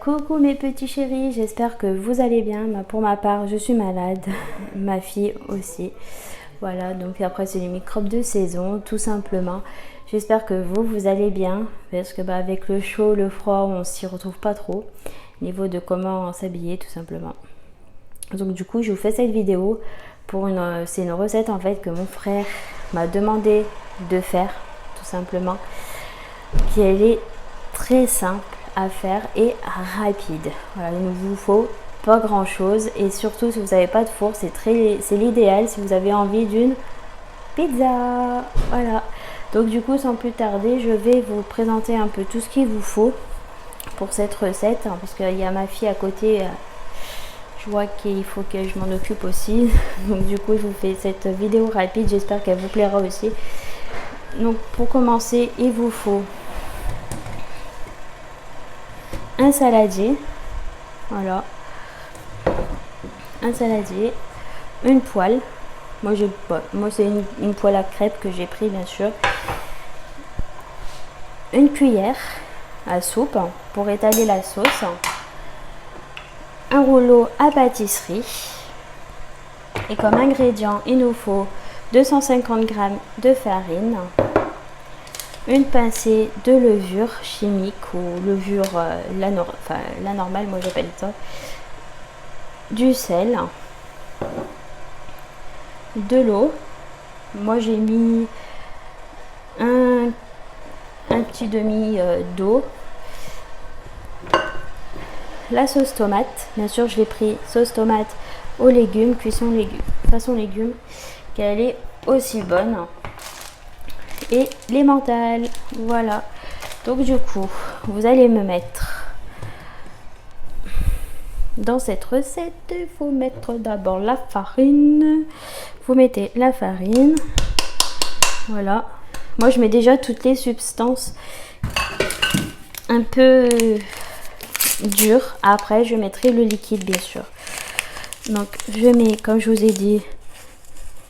Coucou mes petits chéris, j'espère que vous allez bien. Pour ma part, je suis malade, ma fille aussi. Voilà, donc après c'est les microbes de saison, tout simplement. J'espère que vous allez bien, parce que avec le chaud, le froid, on s'y retrouve pas trop. Au niveau de comment s'habiller, tout simplement. Donc du coup, je vous fais cette vidéo pour c'est une recette en fait que mon frère m'a demandé de faire, tout simplement. Qui elle est très simple à faire et rapide. Voilà, il ne vous faut pas grand chose et surtout si vous n'avez pas de four, c'est l'idéal si vous avez envie d'une pizza. Voilà, donc du coup sans plus tarder, je vais vous présenter un peu tout ce qu'il vous faut pour cette recette, hein, parce qu'il y a ma fille à côté. Je vois qu'il faut que je m'en occupe aussi, donc du coup je vous fais cette vidéo rapide, j'espère qu'elle vous plaira aussi. Donc pour commencer, il vous faut un saladier, voilà, un saladier, une poêle, moi c'est une poêle à crêpes que j'ai pris bien sûr, une cuillère à soupe pour étaler la sauce, un rouleau à pâtisserie et comme ingrédient il nous faut 250 g de farine, une pincée de levure chimique ou levure la normale, moi j'appelle ça, du sel, de l'eau, moi j'ai mis un petit demi d'eau, la sauce tomate, bien sûr je l'ai pris sauce tomate aux légumes, cuisson légumes, façon légumes, qu'elle est aussi bonne, et l'emmental. Voilà, donc du coup vous allez me mettre dans cette recette, il faut mettre d'abord la farine, vous mettez la farine, voilà, moi je mets déjà toutes les substances un peu dures, après je mettrai le liquide bien sûr. Donc je mets, comme je vous ai dit,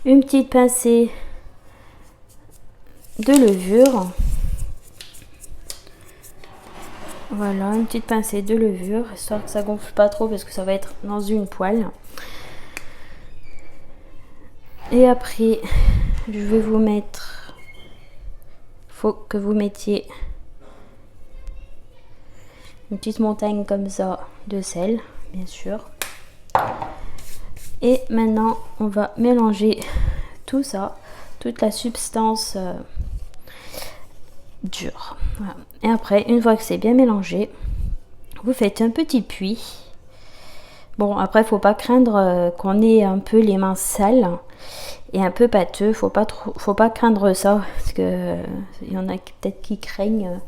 une petite pincée de levure, voilà, une petite pincée de levure histoire que ça gonfle pas trop parce que ça va être dans une poêle. Et après je vais vous mettre, faut que vous mettiez une petite montagne comme ça de sel bien sûr. Et maintenant on va mélanger tout ça, toute la substance dure. Voilà. Et après, une fois que c'est bien mélangé, vous faites un petit puits. Bon, après, faut pas craindre qu'on ait un peu les mains sales et un peu pâteux. Faut pas craindre ça, parce que il y en a peut-être qui craignent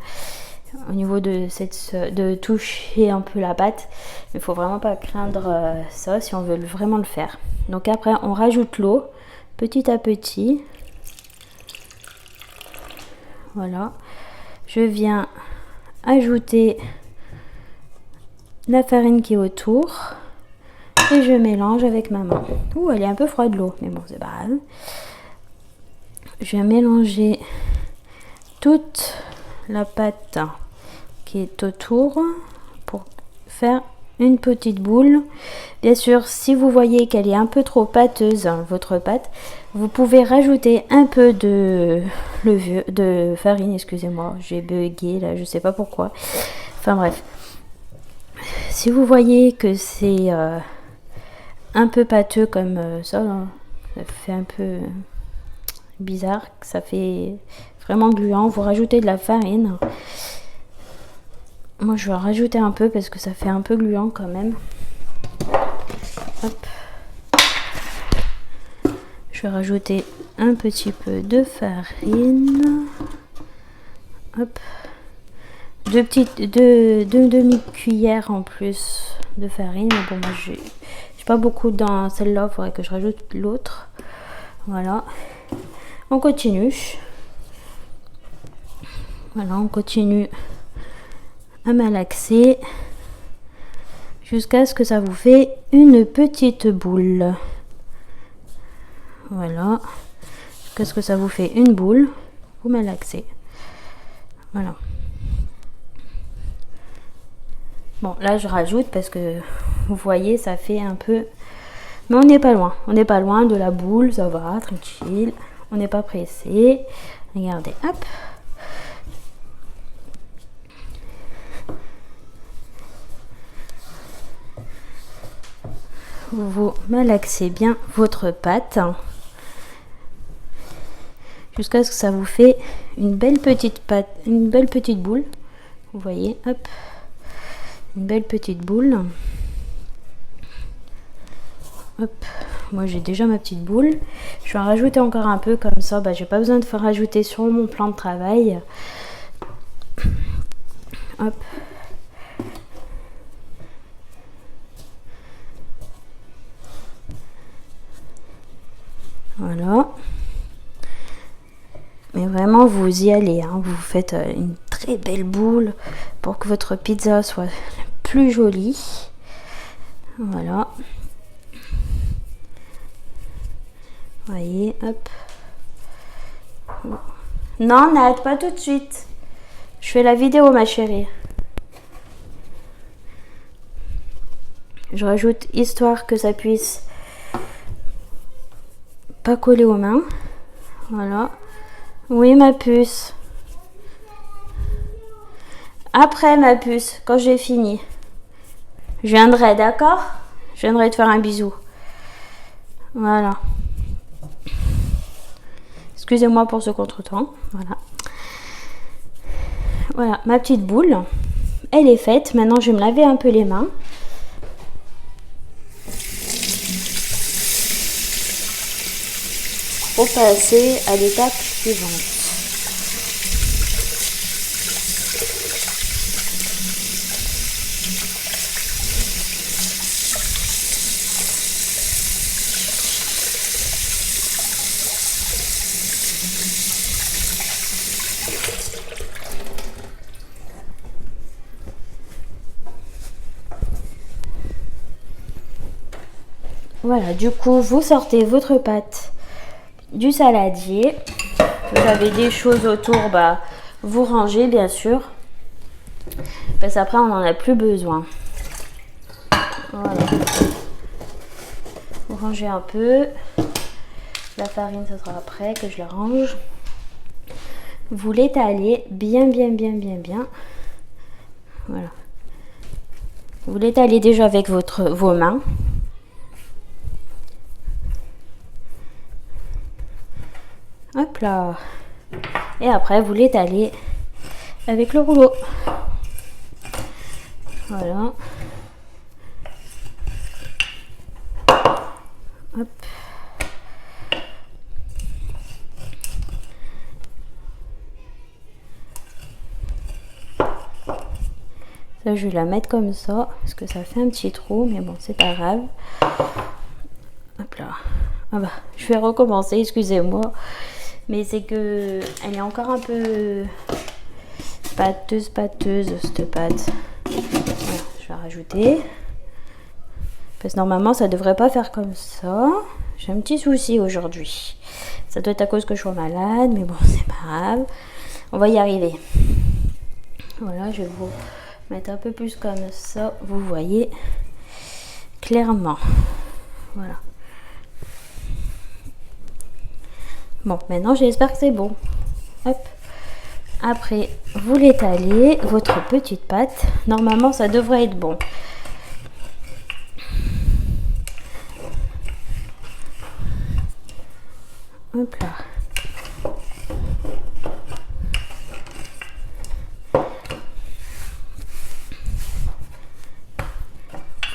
au niveau de toucher un peu la pâte. Mais faut vraiment pas craindre ça si on veut vraiment le faire. Donc après, on rajoute l'eau petit à petit. Voilà, je viens ajouter la farine qui est autour et je mélange avec ma main. Ouh, elle est un peu froide l'eau, mais bon, c'est pas grave. Je vais mélanger toute la pâte qui est autour pour faire une petite boule. Bien sûr, si vous voyez qu'elle est un peu trop pâteuse, votre pâte, vous pouvez rajouter un peu de levure, de farine, excusez-moi, j'ai bugué là, je sais pas pourquoi. Enfin bref, si vous voyez que c'est un peu pâteux comme ça, là, ça fait un peu bizarre, que ça fait vraiment gluant, vous rajoutez de la farine. Moi je vais en rajouter un peu parce que ça fait un peu gluant quand même. Hop. Je vais rajouter un petit peu de farine. Hop. Deux demi-cuillères en plus de farine. Mais bon, moi j'ai pas beaucoup dans celle-là, il faudrait que je rajoute l'autre. Voilà. On continue. Voilà, on continue à malaxer jusqu'à ce que ça vous fait une petite boule. Voilà, jusqu'à ce que ça vous fait une boule, vous malaxez. Voilà. Bon, là je rajoute parce que vous voyez, ça fait un peu... Mais on n'est pas loin. On n'est pas loin de la boule, ça va, tranquille. On n'est pas pressé. Regardez, hop. Vous malaxez bien votre pâte jusqu'à ce que ça vous fait une belle petite pâte, une belle petite boule. Vous voyez, hop, une belle petite boule. Hop, moi j'ai déjà ma petite boule. Je vais en rajouter encore un peu comme ça. J'ai pas besoin de faire rajouter sur mon plan de travail. Hop. Voilà. Mais vraiment, vous y allez. Hein. Vous faites une très belle boule pour que votre pizza soit plus jolie. Voilà. Voyez, hop. Non, n'arrête pas tout de suite. Je fais la vidéo, ma chérie. Je rajoute histoire que ça puisse pas coller aux mains. Voilà. Oui, ma puce. Après, ma puce, quand j'ai fini, je viendrai, d'accord? Je viendrai te faire un bisou. Voilà. Excusez-moi pour ce contretemps. Voilà. Voilà, ma petite boule. Elle est faite. Maintenant, je vais me laver un peu les mains. Pour passer à l'étape suivante. Voilà, du coup, vous sortez votre pâte du saladier. Vous avez des choses autour, vous rangez bien sûr. Parce qu'après, on n'en a plus besoin. Voilà. Vous rangez un peu. La farine, ça sera après que je la range. Vous l'étalez bien. Voilà. Vous l'étalez déjà avec vos mains. Hop là. Et après, vous l'étalez avec le rouleau. Voilà. Hop. Ça, je vais la mettre comme ça, parce que ça fait un petit trou, mais bon, c'est pas grave. Hop là. Ah je vais recommencer, excusez-moi. Mais c'est que elle est encore un peu pâteuse, cette pâte. Voilà, je vais rajouter. Parce que normalement, ça devrait pas faire comme ça. J'ai un petit souci aujourd'hui. Ça doit être à cause que je sois malade, mais bon, c'est pas grave. On va y arriver. Voilà, je vais vous mettre un peu plus comme ça. Vous voyez clairement. Voilà. Bon, maintenant j'espère que c'est bon. Hop. Après, vous l'étalez, votre petite pâte. Normalement, ça devrait être bon. Hop là.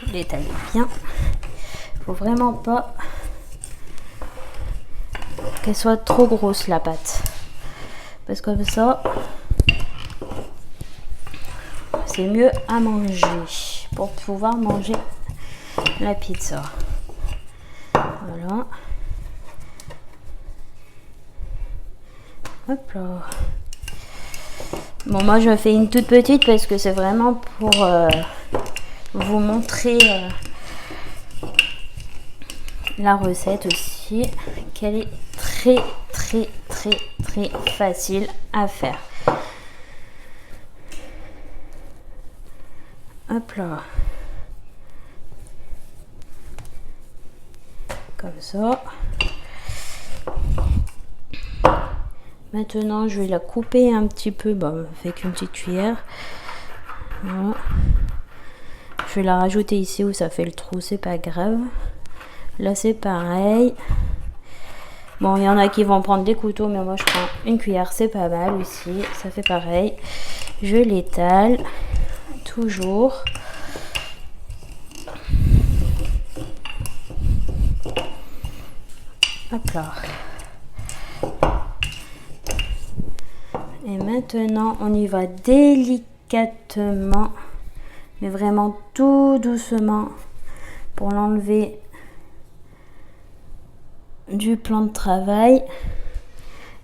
Vous l'étalez bien. Faut vraiment pas qu'elle soit trop grosse la pâte, parce que comme ça c'est mieux à manger pour pouvoir manger la pizza. Voilà. Hop là. Bon, moi je fais une toute petite parce que c'est vraiment pour vous montrer la recette aussi, qu'elle est très facile à faire. Hop là. Comme ça. Maintenant, je vais la couper un petit peu avec une petite cuillère. Voilà. Je vais la rajouter ici où ça fait le trou, c'est pas grave. Là, c'est pareil. Bon, il y en a qui vont prendre des couteaux, mais moi, je prends une cuillère, c'est pas mal aussi. Ça fait pareil. Je l'étale, toujours. Hop là. Et maintenant, on y va délicatement, mais vraiment tout doucement pour l'enlever du plan de travail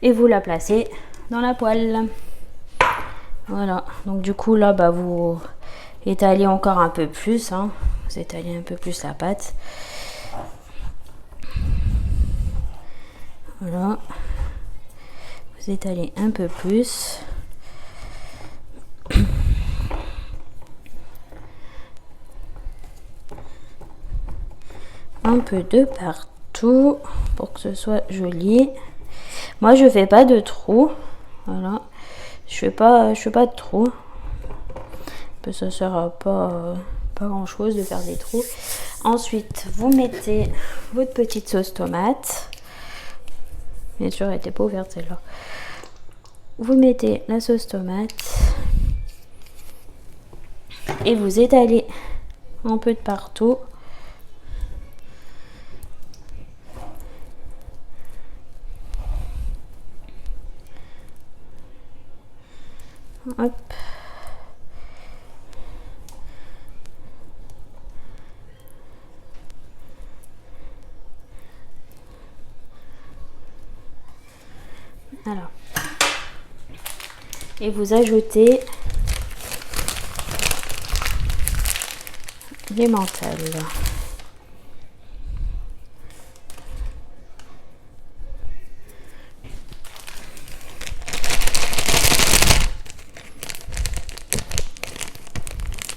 et vous la placez dans la poêle. Voilà, donc du coup là, vous étalez encore un peu plus, hein. Vous étalez un peu plus la pâte. Voilà. Vous étalez un peu plus. Un peu de partout pour que ce soit joli. Moi, je fais pas de trous. Voilà. Je fais pas de trous. Ça sert à pas grand chose de faire des trous. Ensuite, vous mettez votre petite sauce tomate. Bien sûr, elle n'était pas ouverte celle-là. Vous mettez la sauce tomate et vous étalez un peu de partout. Hop. Voilà. Et vous ajoutez l'emmental.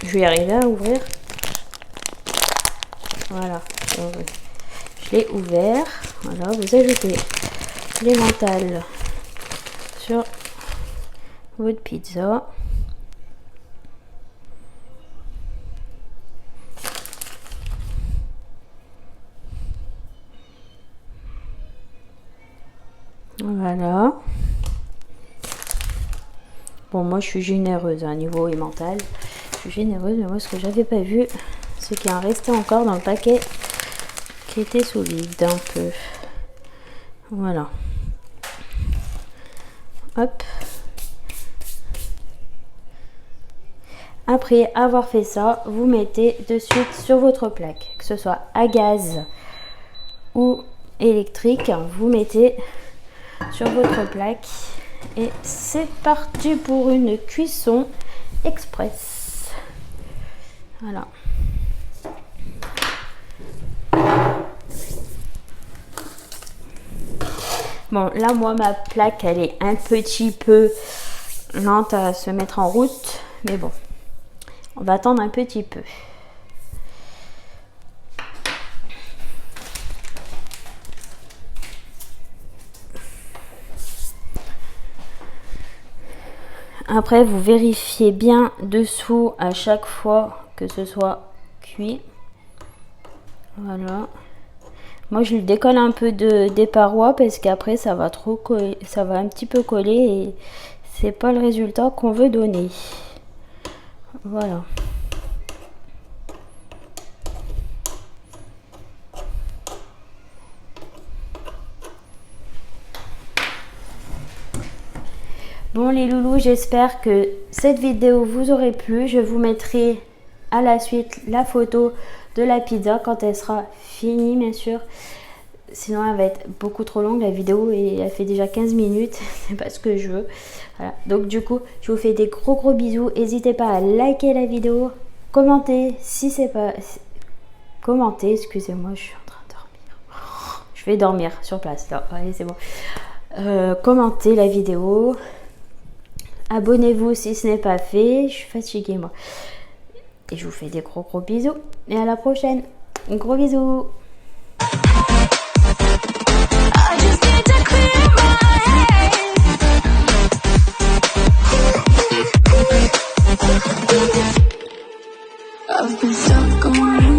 Je vais arriver à ouvrir. Voilà. Je l'ai ouvert. Voilà, vous ajoutez l'emmental sur votre pizza. Voilà. Bon, moi je suis généreuse à un niveau emmental. Je suis généreuse, mais moi ce que j'avais pas vu, c'est qu'il en restait encore dans le paquet qui était sous vide un peu. Voilà. Hop. Après avoir fait ça, vous mettez de suite sur votre plaque, que ce soit à gaz ou électrique, vous mettez sur votre plaque et c'est parti pour une cuisson express. Voilà. Bon, là, moi, ma plaque, elle est un petit peu lente à se mettre en route, mais bon, on va attendre un petit peu. Après, vous vérifiez bien dessous à chaque fois que ce soit cuit. Voilà. Moi, je le décolle un peu des parois parce qu'après, ça va trop coller, ça va un petit peu coller et c'est pas le résultat qu'on veut donner. Voilà. Bon les loulous, j'espère que cette vidéo vous aurait plu. Je vous mettrai à la suite la photo de la pizza quand elle sera finie, bien sûr. Sinon, elle va être beaucoup trop longue la vidéo et elle fait déjà 15 minutes. C'est pas ce que je veux. Voilà. Donc du coup, je vous fais des gros bisous. N'hésitez pas à liker la vidéo, commenter si c'est pas... Commenter, excusez-moi, je suis en train de dormir. Je vais dormir sur place là. Allez, c'est bon. Commentez la vidéo. Abonnez-vous si ce n'est pas fait. Je suis fatiguée moi. Et je vous fais des gros bisous. Et à la prochaine. Gros bisous. I've been stuck on